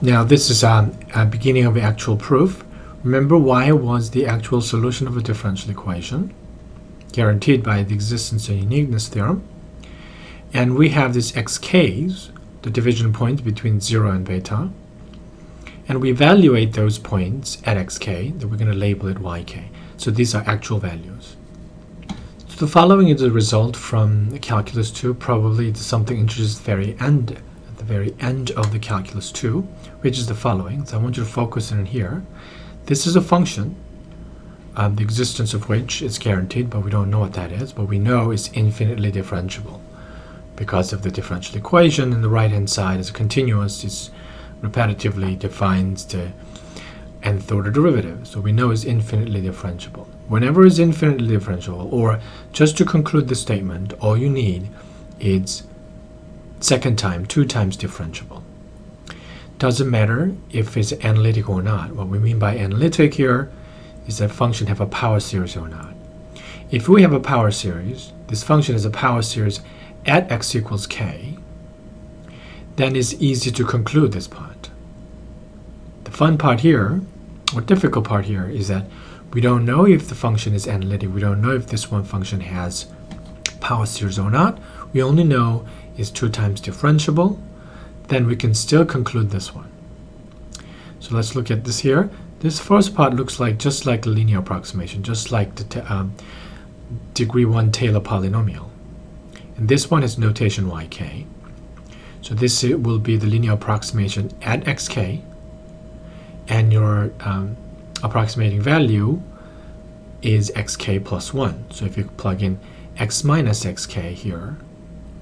Now this is a beginning of the actual proof. Remember, y was the actual solution of a differential equation, guaranteed by the existence of uniqueness theorem. And we have this xk's, the division points between 0 and beta. And we evaluate those points at xk, that we're going to label it yk. So these are actual values. So the following is a result from Calculus 2, probably something introduced at the very end of the Calculus 2, which is the following. So I want you to focus in here. This is a function, the existence of which is guaranteed, but we don't know what that is, but we know it's infinitely differentiable because of the differential equation. And the right hand side is continuous. It's repetitively defines the nth order derivative, so we know it's infinitely differentiable. Whenever it's infinitely differentiable, or just to conclude the statement, all you need is second time, 2 times differentiable. Doesn't matter if it's analytic or not. What we mean by analytic here is that function have a power series or not. If we have a power series, this function is a power series at x equals k, then it's easy to conclude this part. The fun part here, or difficult part here, is that we don't know if the function is analytic. We don't know if this one function has power series or not. We only know it's 2 times differentiable. Then we can still conclude this one. So let's look at this here. This first part looks like just like a linear approximation, just like the degree 1 Taylor polynomial. And this one is notation yk. So this will be the linear approximation at xk, and your approximating value is xk plus 1. So if you plug in x minus xk here,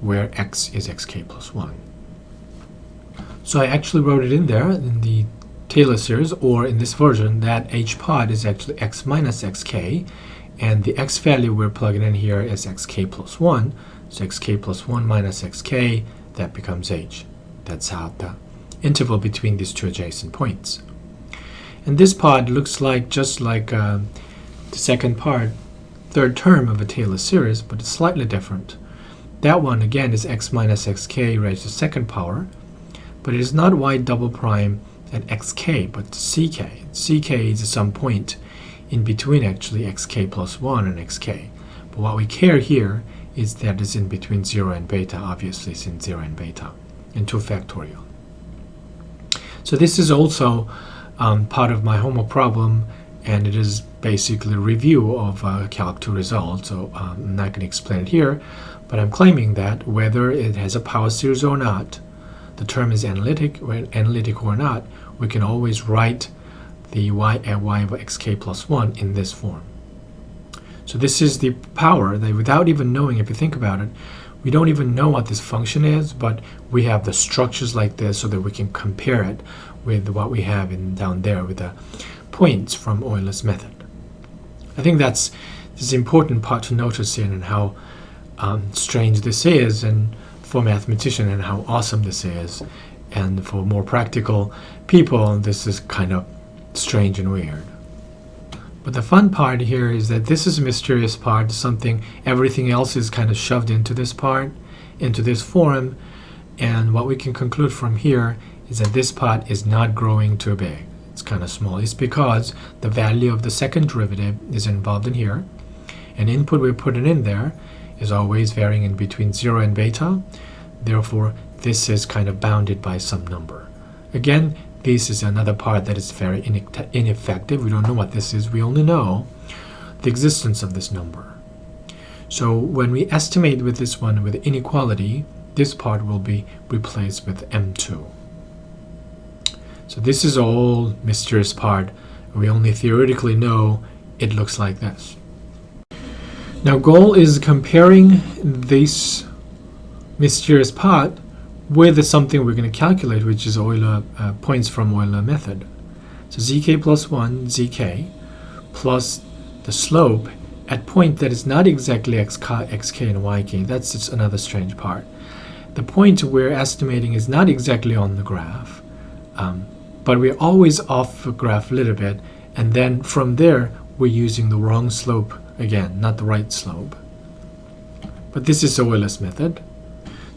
where x is xk plus 1. So I actually wrote it in there in the Taylor series, or in this version, that h pod is actually x minus xk, and the x value we're plugging in here is xk plus 1. So xk plus 1 minus xk, that becomes h. That's how the interval between these two adjacent points. And this pod looks like just like the second part, third term of a Taylor series, but it's slightly different. That one again is x minus xk raised to the second power, but it is not y double prime at xk, but ck. Ck is some point in between actually xk plus 1 and xk. But what we care here is that it's in between 0 and beta. Obviously it's in 0 and beta, and 2 factorial. So this is also part of my homework problem, and it is basically a review of Calc 2 results. So I'm not going to explain it here, but I'm claiming that whether it has a power series or not, the term is analytic or not, we can always write the y at y of xk plus 1 in this form. So this is the power that, without even knowing, if you think about it, we don't even know what this function is, but we have the structures like this so that we can compare it with what we have down there with the points from Euler's method. I think this is an important part to notice here, and how strange this is, and for a mathematician, and how awesome this is. And for more practical people, this is kind of strange and weird. But the fun part here is that this is a mysterious part, something everything else is kind of shoved into this part, into this form, and what we can conclude from here is that this part is not growing too big. It's kind of small. It's because the value of the second derivative is involved in here, and input we're putting in there is always varying in between 0 and beta. Therefore, this is kind of bounded by some number. Again, this is another part that is very ineffective. We don't know what this is. We only know the existence of this number. So when we estimate with this one with inequality, this part will be replaced with M2. So this is all mysterious part. We only theoretically know it looks like this. Now goal is comparing this mysterious part with something we're going to calculate, which is Euler points from Euler method. So zk plus 1 zk plus the slope at point that is not exactly xk and yk. That's just another strange part. The point we're estimating is not exactly on the graph, but we're always off the graph a little bit, and then from there we're using the wrong slope again, not the right slope. But this is Euler's method.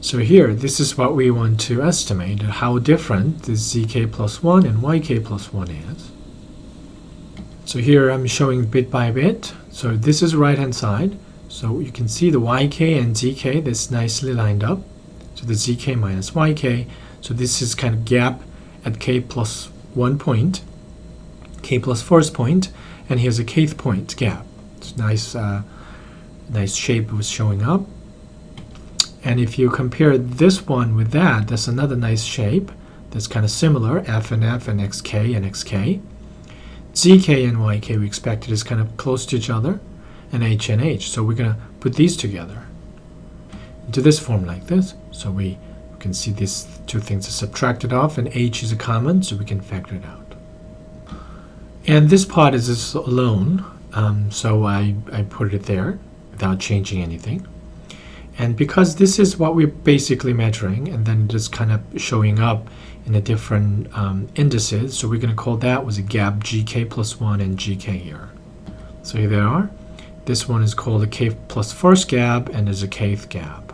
So here, this is what we want to estimate, how different this zk plus 1 and yk plus 1 is. So here I'm showing bit by bit. So this is right hand side. So you can see the yk and zk, that's nicely lined up. So the zk minus yk. So this is kind of gap at k plus 1 point, k plus first point, and here's a kth point gap. It's nice, nice shape was showing up. And if you compare this one with that, that's another nice shape that's kind of similar, f and xk and xk. zk and yk we expected is kind of close to each other, and h and h. So we're going to put these together into this form like this. So we can see these two things are subtracted off, and h is a common, so we can factor it out. And this part is just alone, so I put it there without changing anything. And because this is what we're basically measuring, and then just kind of showing up in a different indices, so we're going to call that was a gap gk plus 1 and gk here. So here they are. This one is called a k plus first gap, and there's a kth gap.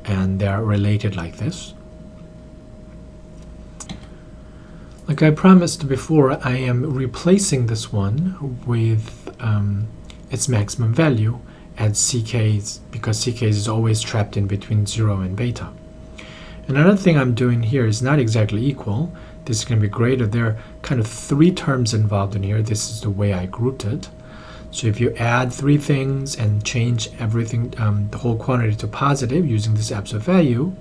And they're related like this. Like I promised before, I am replacing this one with its maximum value at ck, because ck is always trapped in between 0 and beta. Another thing I'm doing here is not exactly equal. This is going to be greater. There are kind of 3 terms involved in here. This is the way I grouped it. So if you add 3 things and change everything, the whole quantity to positive using this absolute value,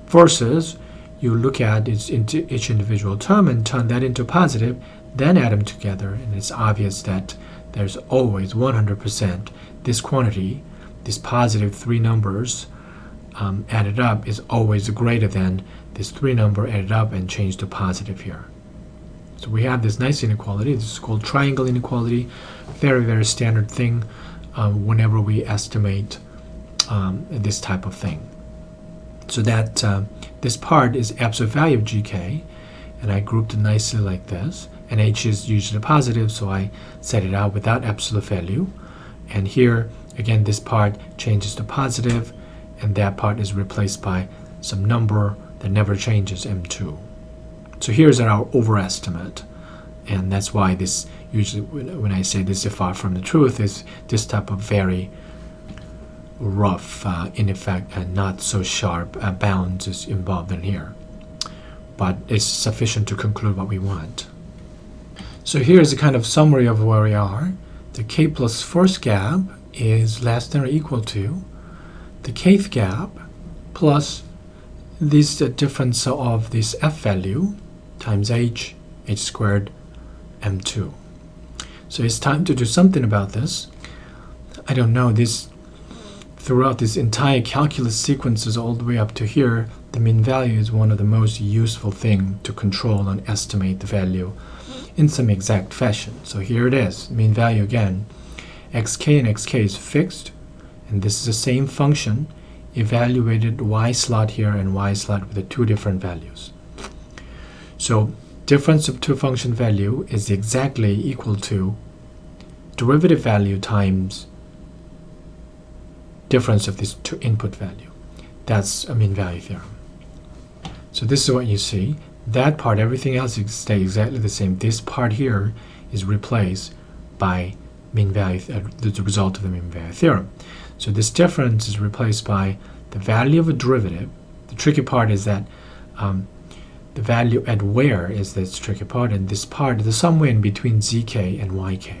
versus you look at each individual term and turn that into positive, then add them together, and it's obvious that there's always 100% this quantity, these positive 3 numbers added up is always greater than this 3 number added up and changed to positive here. So we have this nice inequality. This is called triangle inequality. Very, very standard thing whenever we estimate this type of thing. So that this part is absolute value of gk, and I grouped it nicely like this. And h is usually positive, so I set it out without absolute value. And here, again, this part changes to positive, and that part is replaced by some number that never changes, m2. So here's our overestimate, and that's why this usually, when I say this is far from the truth, is this type of very rough, in effect, and not so sharp bounds is involved in here. But it's sufficient to conclude what we want. So here's a kind of summary of where we are. The k plus first gap is less than or equal to the kth gap plus this difference of this f value times h squared, m2. So it's time to do something about this. I don't know, this throughout this entire calculus sequences all the way up to here, the mean value is one of the most useful thing to control and estimate the value in some exact fashion. So here it is, mean value again. xk and xk is fixed, and this is the same function evaluated y slot here and y slot with the 2 different values. So difference of 2 function value is exactly equal to derivative value times difference of this 2 input value. That's a mean value theorem. So this is what you see. That part, everything else stays exactly the same. This part here is replaced by mean value, the result of the mean value theorem. So this difference is replaced by the value of a derivative. The tricky part is that the value at where is this tricky part, and this part is somewhere in between zk and yk.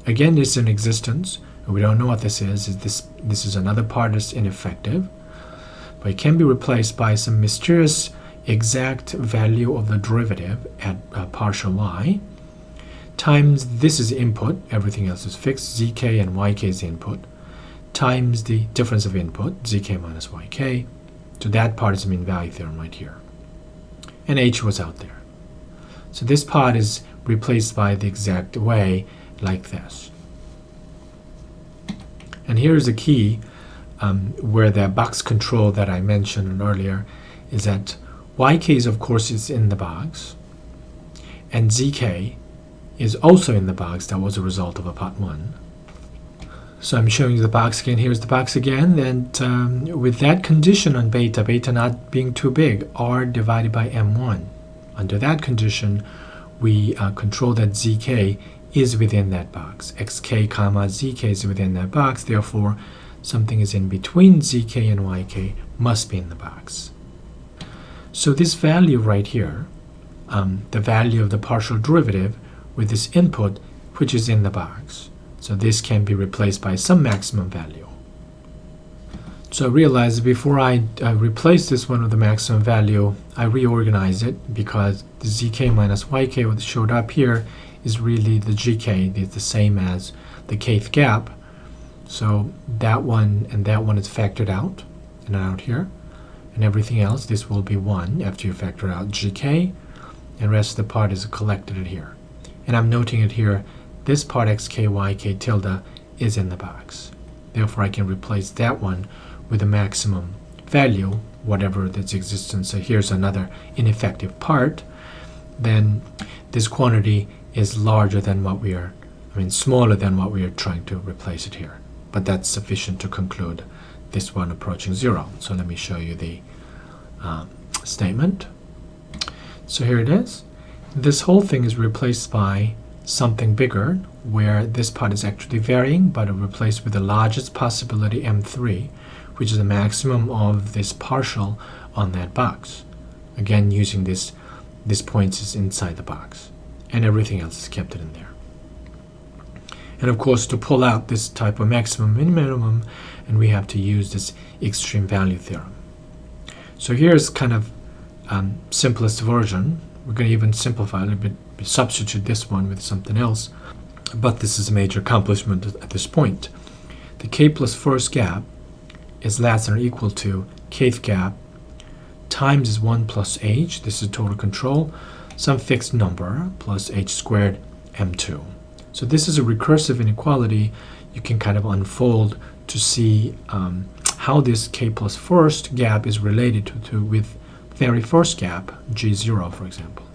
Again, this is in existence, and we don't know what this is. This is another part that's ineffective, but it can be replaced by some mysterious exact value of the derivative at partial y times this is input, everything else is fixed, zk and yk is input, times the difference of input, zk minus yk. So that part is the mean value theorem right here. And h was out there. So this part is replaced by the exact way like this. And here's the key where the box control that I mentioned earlier is that yk is, of course, is in the box, and zk is also in the box. That was a result of a part 1. So I'm showing you the box again. Here's the box again. And with that condition on beta, beta not being too big, r divided by m1. Under that condition, we control that zk is within that box. xk comma zk is within that box. Therefore, something is in between zk and yk must be in the box. So this value right here, the value of the partial derivative with this input, which is in the box. So this can be replaced by some maximum value. So realize before I replace this one with the maximum value, I reorganize it because the zk minus yk, what showed up here, is really the gk. It's the same as the kth gap. So that one and that one is factored out and out here. And everything else, this will be 1 after you factor out gk. And the rest of the part is collected in here. And I'm noting it here. This part xk, yk tilde is in the box. Therefore, I can replace that one with the maximum value, whatever that's existent. So here's another ineffective part. Then this quantity is larger than what we are, smaller than what we are trying to replace it here. But that's sufficient to conclude this one approaching 0. So let me show you the statement. So here it is. This whole thing is replaced by something bigger, where this part is actually varying, but replaced with the largest possibility m3, which is the maximum of this partial on that box. Again, using this point is inside the box, and everything else is kept in there. And of course, to pull out this type of maximum and minimum, and we have to use this extreme value theorem. So here's kind of simplest version. We're going to even simplify a little bit, substitute this one with something else, but this is a major accomplishment at this point. The k plus first gap is less than or equal to kth gap times is 1 plus h, this is total control, some fixed number plus h squared m2. So this is a recursive inequality you can kind of unfold to see how this k plus first gap is related to with very first gap, g0, for example.